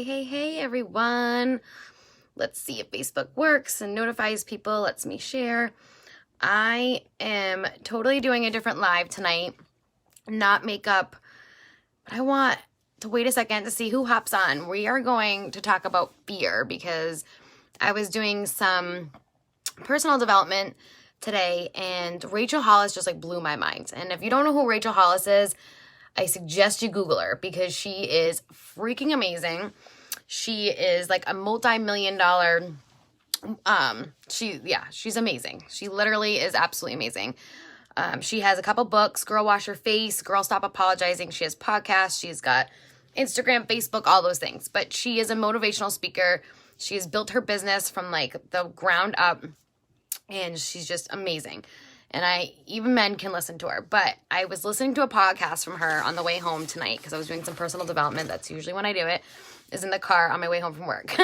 Hey, everyone. Let's see if Facebook works and notifies people, lets me share. I am totally doing a different live tonight, not makeup, but I want to wait a second to see who hops on. We are going to talk about fear because I was doing some personal development today and Rachel Hollis just blew my mind. And if you don't know who Rachel Hollis is, I suggest you Google her because she is freaking amazing. She is like a multi-million-dollar, she's amazing. She literally is absolutely amazing. She has a couple books, Girl Wash Your Face, Girl Stop Apologizing. She has podcasts. She's got Instagram, Facebook, all those things. But she is a motivational speaker. She has built her business from the ground up, and she's just amazing. And even men can listen to her. But I was listening to a podcast from her on the way home tonight because I was doing some personal development. That's usually when I do it, is in the car on my way home from work.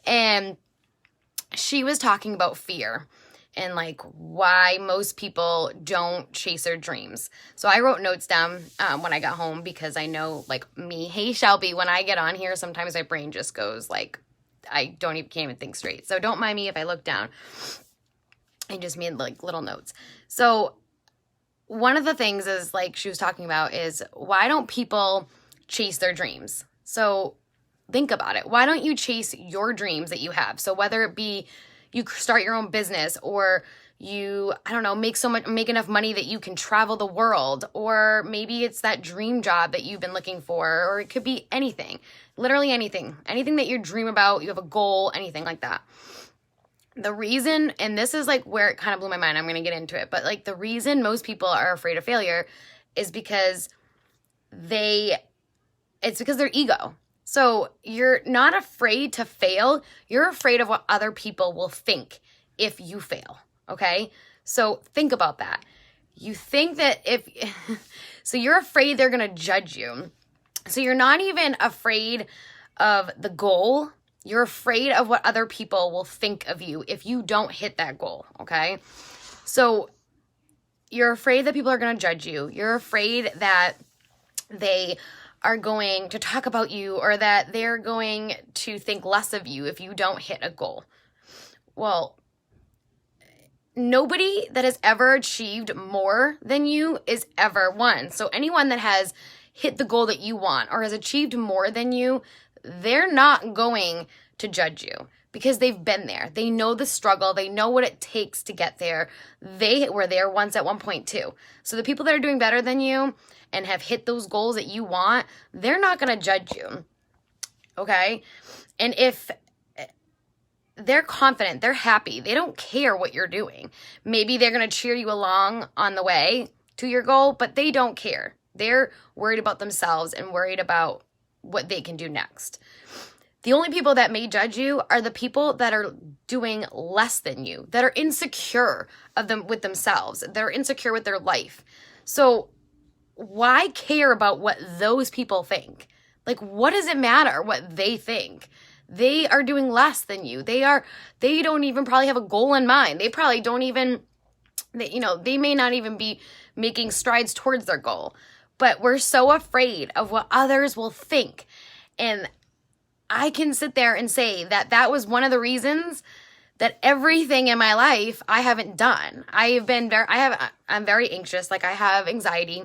And she was talking about fear and why most people don't chase their dreams. So I wrote notes down when I got home because I know me, hey Shelby, when I get on here, sometimes my brain just goes I can't even think straight. So don't mind me if I look down. I just made little notes. So one of the things is she was talking about is why don't people chase their dreams? So think about it. Why don't you chase your dreams that you have? So whether it be you start your own business or you, make enough money that you can travel the world, or maybe it's that dream job that you've been looking for, or it could be anything, literally anything that you dream about, you have a goal, anything like that. The reason, and this is where it kind of blew my mind, I'm going to get into it, but the reason most people are afraid of failure is because it's because their ego. So you're not afraid to fail, you're afraid of what other people will think if you fail, okay? So think about that. You think that so you're afraid they're going to judge you. So you're not even afraid of the goal. You're afraid of what other people will think of you if you don't hit that goal, okay? So you're afraid that people are going to judge you. You're afraid that they are going to talk about you or that they're going to think less of you if you don't hit a goal. Well, nobody that has ever achieved more than you is ever won. So anyone that has hit the goal that you want or has achieved more than you, they're not going to judge you because they've been there. They know the struggle. They know what it takes to get there. They were there once at one point too. So the people that are doing better than you and have hit those goals that you want, they're not going to judge you. Okay? And if they're confident, they're happy, they don't care what you're doing. Maybe they're going to cheer you along on the way to your goal, but they don't care. They're worried about themselves and worried about what they can do next. The only people that may judge you are the people that are doing less than you, that are insecure with themselves, that are insecure with their life. So why care about what those people think? What does it matter what they think? They are doing less than you. They don't even probably have a goal in mind. They probably don't even, they may not even be making strides towards their goal. But we're so afraid of what others will think. And I can sit there and say that was one of the reasons that everything in my life I haven't done. I'm very anxious. I have anxiety.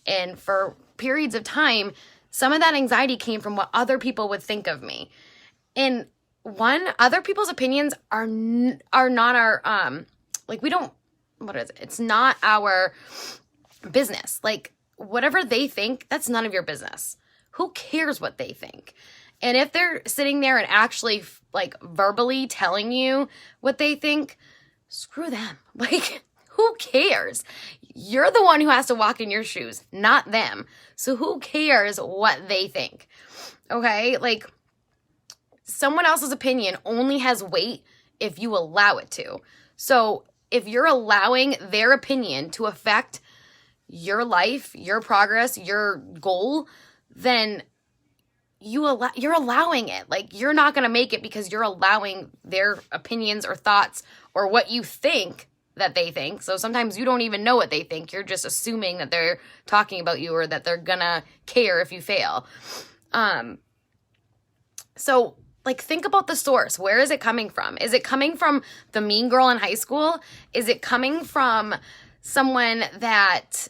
And for periods of time, some of that anxiety came from what other people would think of me. And other people's opinions are not our, it's not our business. Whatever they think, that's none of your business. Who cares what they think? And if they're sitting there and actually verbally telling you what they think, screw them. Who cares? You're the one who has to walk in your shoes, not them. So who cares what they think? Okay? Someone else's opinion only has weight if you allow it to. So if you're allowing their opinion to affect your life, your progress, your goal, then you're allowing it. You're not going to make it because you're allowing their opinions or thoughts or what you think that they think. So sometimes you don't even know what they think. You're just assuming that they're talking about you or that they're going to care if you fail. So, like, think about the source. Where is it coming from? Is it coming from the mean girl in high school? Is it coming from someone that,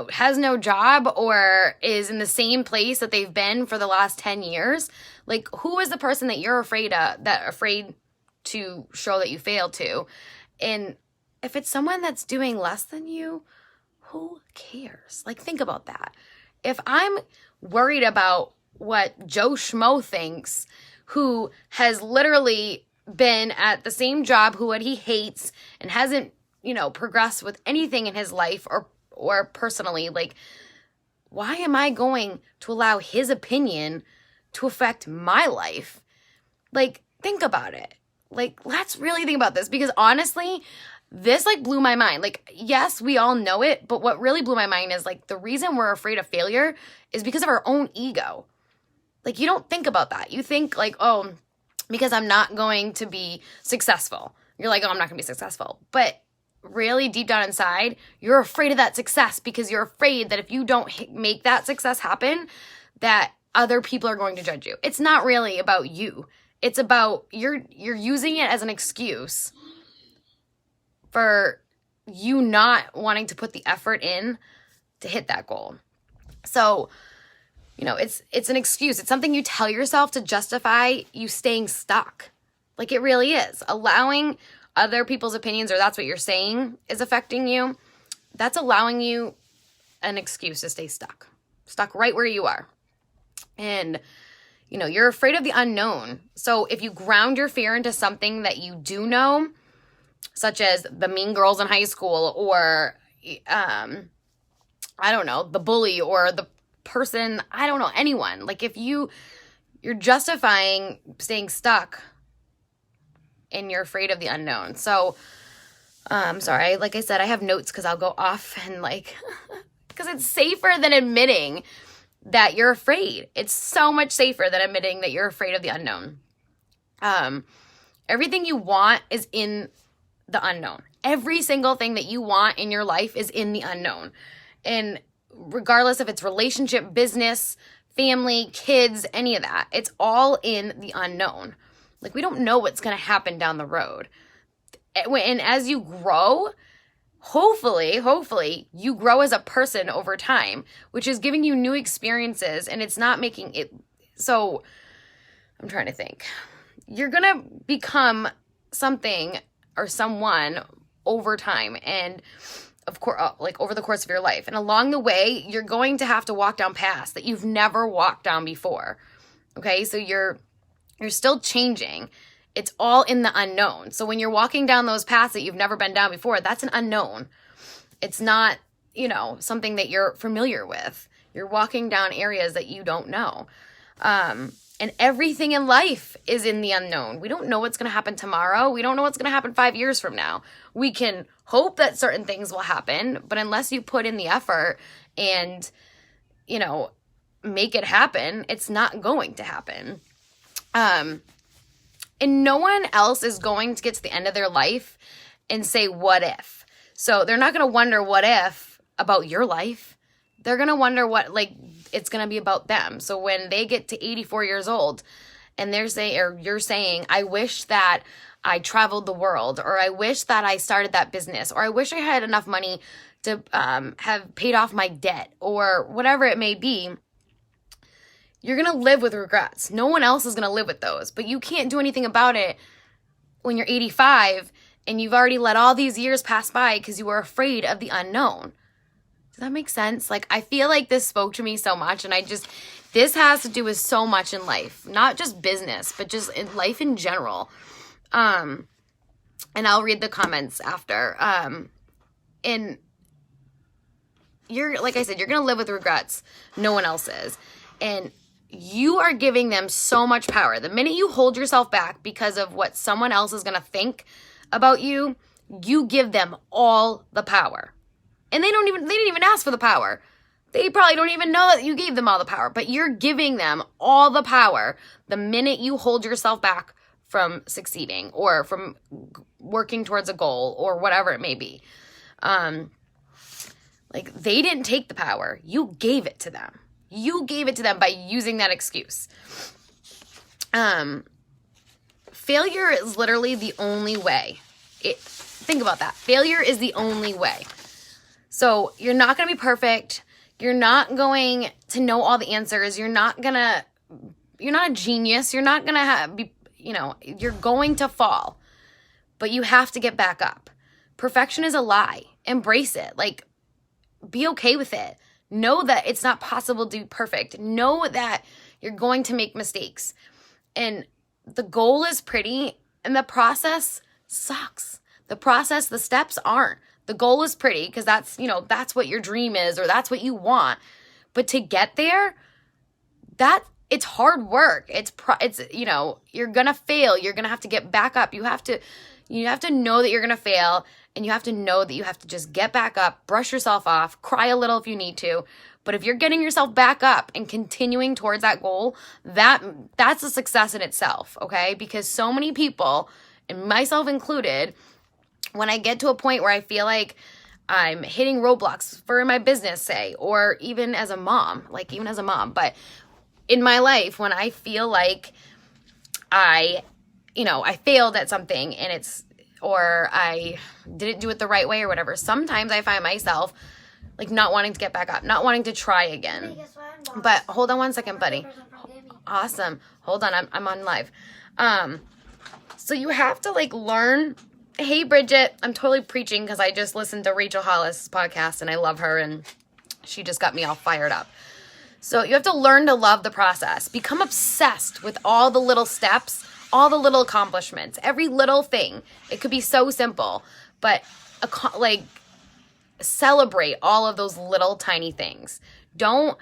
has no job or is in the same place that they've been for the last 10 years? Like, who is the person that you're afraid to show that you failed to? And if it's someone that's doing less than you, who cares? Like, think about that. If I'm worried about what Joe Schmo thinks, who has literally been at the same job, who what he hates and hasn't, progressed with anything in his life or personally, like, why am I going to allow his opinion to affect my life? Like, think about it. Like, let's really think about this, because honestly, this like blew my mind. Like, yes, we all know it, but what really blew my mind is like the reason we're afraid of failure is because of our own ego. Like, you don't think about that. You think like, oh, because I'm not going to be successful. You're like, oh, I'm not going to be successful. But really deep down inside, you're afraid of that success because you're afraid that if you don't make that success happen, that other people are going to judge you. It's not really about you. It's about you're using it as an excuse for you not wanting to put the effort in to hit that goal. So, it's an excuse. It's something you tell yourself to justify you staying stuck. Like, it really is. Allowing other people's opinions, or that's what you're saying, is affecting you. That's allowing you an excuse to stay stuck right where you are. And, you're afraid of the unknown. So if you ground your fear into something that you do know, such as the mean girls in high school, or, I don't know, the bully, or the person, I don't know, anyone. Like, if you're justifying staying stuck and you're afraid of the unknown. So, sorry, like I said, I have notes because I'll go off and because it's safer than admitting that you're afraid. It's so much safer than admitting that you're afraid of the unknown. Everything you want is in the unknown. Every single thing that you want in your life is in the unknown. And regardless if it's relationship, business, family, kids, any of that, it's all in the unknown. Like, we don't know what's going to happen down the road. And as you grow, hopefully you grow as a person over time, which is giving you new experiences, and it's not making it. So I'm trying to think. You're going to become something or someone over time, and of course, like over the course of your life. And along the way, you're going to have to walk down paths that you've never walked down before. Okay? So you're still changing. It's all in the unknown. So when you're walking down those paths that you've never been down before, that's an unknown. It's not, something that you're familiar with. You're walking down areas that you don't know. And everything in life is in the unknown. We don't know what's going to happen tomorrow. We don't know what's going to happen 5 years from now. We can hope that certain things will happen, but unless you put in the effort and, make it happen, it's not going to happen. And no one else is going to get to the end of their life and say, what if? So they're not going to wonder what if about your life. They're going to wonder what, it's going to be about them. So when they get to 84 years old and you're saying, I wish that I traveled the world, or I wish that I started that business, or I wish I had enough money to have paid off my debt, or whatever it may be, you're going to live with regrets. No one else is going to live with those, but you can't do anything about it when you're 85 and you've already let all these years pass by because you were afraid of the unknown. Does that make sense? I feel like this spoke to me so much, and this has to do with so much in life, not just business, but just in life in general. And I'll read the comments after. And like I said, you're going to live with regrets. No one else is. And you are giving them so much power. The minute you hold yourself back because of what someone else is going to think about you, you give them all the power. And they didn't even ask for the power. They probably don't even know that you gave them all the power, but you're giving them all the power the minute you hold yourself back from succeeding or from working towards a goal or whatever it may be. They didn't take the power. You gave it to them. You gave it to them by using that excuse. Failure is literally the only way. Think about that. Failure is the only way. So you're not going to be perfect. You're not going to know all the answers. You're not a genius. You're not going to you're going to fall, but you have to get back up. Perfection is a lie. Embrace it. Like, be okay with it. Know that it's not possible to be perfect. Know that you're going to make mistakes. And the goal is pretty and the process sucks. The steps aren't. The goal is pretty because that's what your dream is or that's what you want. But to get there, it's hard work. You're going to fail. You're going to have to get back up. You have to know that you're going to fail, and you have to know that you have to just get back up, brush yourself off, cry a little if you need to. But if you're getting yourself back up and continuing towards that goal, that's a success in itself, okay? Because so many people, and myself included, when I get to a point where I feel like I'm hitting roadblocks for my business, say, or even as a mom, but in my life, when I feel like I failed at something or I didn't do it the right way or whatever, sometimes I find myself like not wanting to get back up, not wanting to try again. But hold on one second, buddy. Awesome. Hold on, I'm on live. So you have to learn. Hey, Bridget, I'm totally preaching because I just listened to Rachel Hollis' podcast and I love her and she just got me all fired up. So you have to learn to love the process. Become obsessed with all the little steps, all the little accomplishments, every little thing. It could be so simple, but celebrate all of those little tiny things. Don't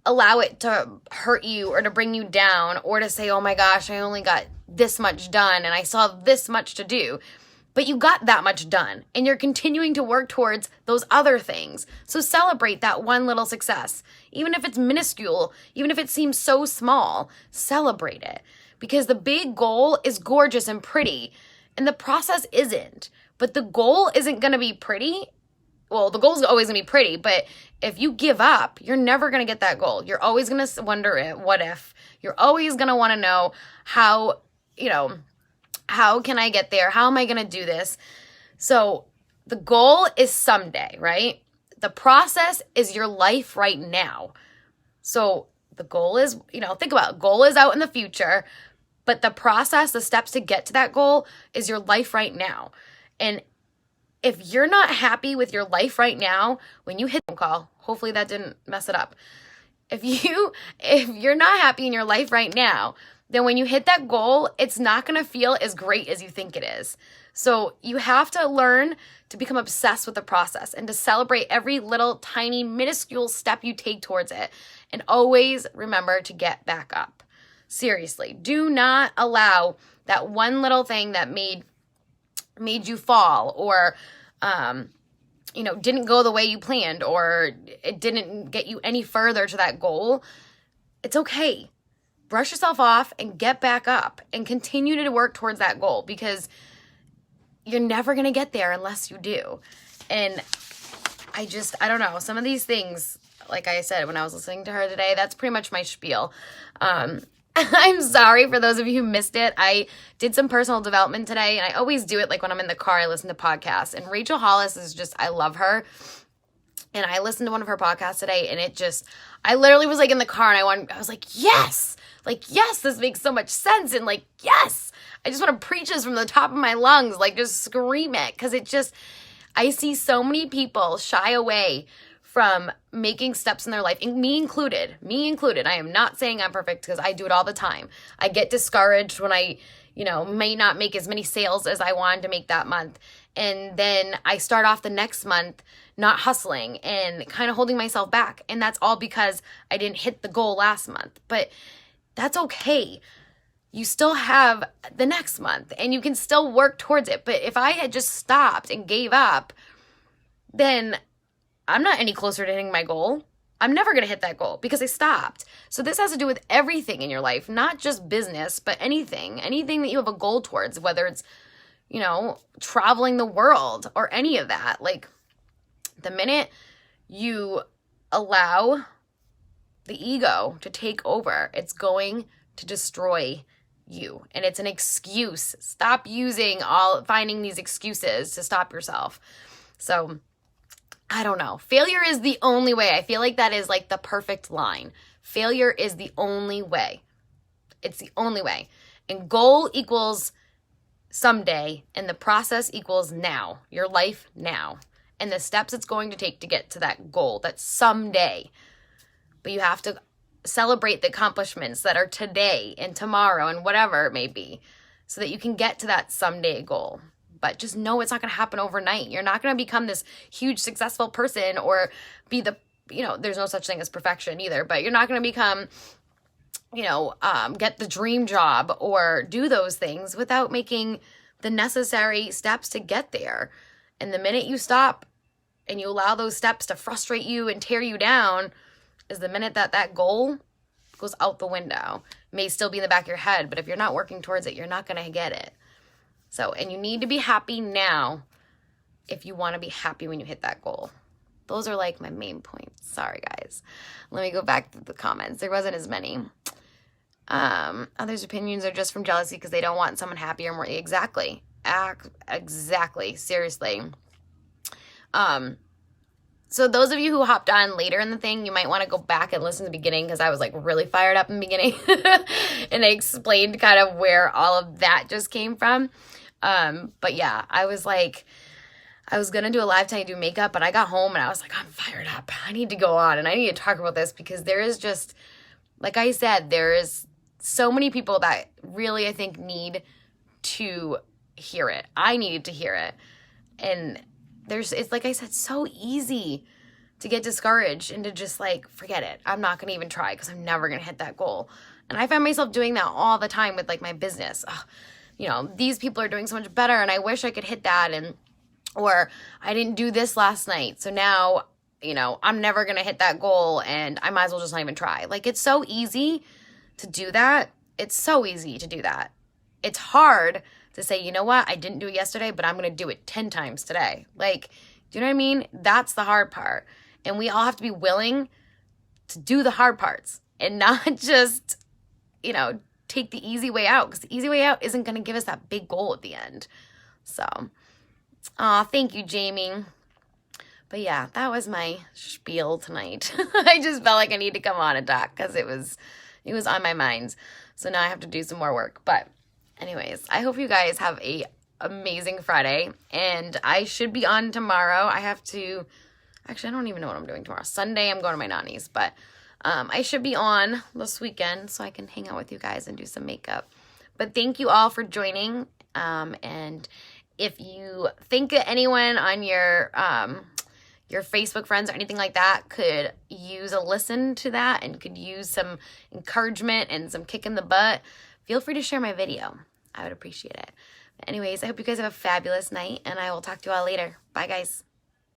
allow it to hurt you or to bring you down or to say, oh my gosh, I only got this much done and I still have this much to do. But you got that much done and you're continuing to work towards those other things. So celebrate that one little success. Even if it's minuscule, even if it seems so small, celebrate it. Because the big goal is gorgeous and pretty and the process isn't. But the goal isn't going to be pretty. Well, the goal is always going to be pretty, but if you give up, you're never going to get that goal. You're always going to wonder what if. You're always going to want to know how can I get there? How am I going to do this? So the goal is someday, right? The process is your life right now. So the goal is, think about it. Goal is out in the future, but the process, the steps to get to that goal is your life right now. And if you're not happy with your life right now, when you hit the phone call, hopefully that didn't mess it up. If you're not happy in your life right now, then when you hit that goal, it's not going to feel as great as you think it is. So you have to learn to become obsessed with the process and to celebrate every little tiny minuscule step you take towards it. And always remember to get back up. Seriously, do not allow that one little thing that made you fall or didn't go the way you planned or it didn't get you any further to that goal. It's okay. Brush yourself off and get back up and continue to work towards that goal because you're never going to get there unless you do. And I don't know. Some of these things, like I said, when I was listening to her today, that's pretty much my spiel. I'm sorry for those of you who missed it. I did some personal development today, and I always do it when I'm in the car, I listen to podcasts. And Rachel Hollis is I love her. And I listened to one of her podcasts today, and I literally was in the car, and I was like, yes! Yes, this makes so much sense. And yes, I just want to preach this from the top of my lungs, just scream it. Because I see so many people shy away from making steps in their life, and me included. I am not saying I'm perfect because I do it all the time. I get discouraged when I, may not make as many sales as I wanted to make that month. And then I start off the next month not hustling and kind of holding myself back. And that's all because I didn't hit the goal last month. But that's okay. You still have the next month and you can still work towards it. But if I had just stopped and gave up, then I'm not any closer to hitting my goal. I'm never going to hit that goal because I stopped. So this has to do with everything in your life, not just business, but anything that you have a goal towards, whether it's, traveling the world or any of that. The minute you allow the ego to take over, it's going to destroy you. And it's an excuse. Stop finding these excuses to stop yourself. So I don't know. Failure is the only way. I feel like that is like the perfect line. Failure is the only way. It's the only way. And goal equals someday, and the process equals now, your life now, and the steps it's going to take to get to that goal, that someday. But you have to celebrate the accomplishments that are today and tomorrow and whatever it may be, so that you can get to that someday goal. But just know it's not going to happen overnight. You're not going to become this huge successful person or be there's no such thing as perfection either, but you're not going to become, get the dream job or do those things without making the necessary steps to get there. And the minute you stop and you allow those steps to frustrate you and tear you down is the minute that goal goes out the window. It may still be in the back of your head, but if you're not working towards it, you're not going to get it. So, and you need to be happy now if you want to be happy when you hit that goal. Those are like my main points. Sorry, guys. Let me go back to the comments. There wasn't as many. Others' opinions are just from jealousy because they don't want someone happy or more. Exactly. Exactly. Seriously. So those of you who hopped on later in the thing, you might want to go back and listen to the beginning because I was like really fired up in the beginning and I explained kind of where all of that just came from. But yeah, I was going to do a live tonight, do makeup, but I got home and I was like, I'm fired up. I need to go on and I need to talk about this because there is just, like I said, there is so many people that really, I think, need to hear it. I needed to hear it. And it's like I said, so easy to get discouraged and to just like, forget it. I'm not going to even try because I'm never going to hit that goal. And I find myself doing that all the time with like my business. These people are doing so much better and I wish I could hit that. Or I didn't do this last night. So now, I'm never going to hit that goal and I might as well just not even try. Like, it's so easy to do that. It's so easy to do that. It's hard to say, you know what? I didn't do it yesterday, but I'm going to do it 10 times today. Like, do you know what I mean? That's the hard part. And we all have to be willing to do the hard parts and not just, take the easy way out, because the easy way out isn't going to give us that big goal at the end. So, thank you, Jamie. But yeah, that was my spiel tonight. I just felt like I need to come on and talk because it was on my mind. So now I have to do some more work. But anyways, I hope you guys have a amazing Friday. And I should be on tomorrow. I don't even know what I'm doing tomorrow. Sunday, I'm going to my nanny's. But I should be on this weekend so I can hang out with you guys and do some makeup. But thank you all for joining. And if you think anyone on your Facebook friends or anything like that could use a listen to that and could use some encouragement and some kick in the butt, feel free to share my video. I would appreciate it. Anyways, I hope you guys have a fabulous night and I will talk to you all later. Bye, guys.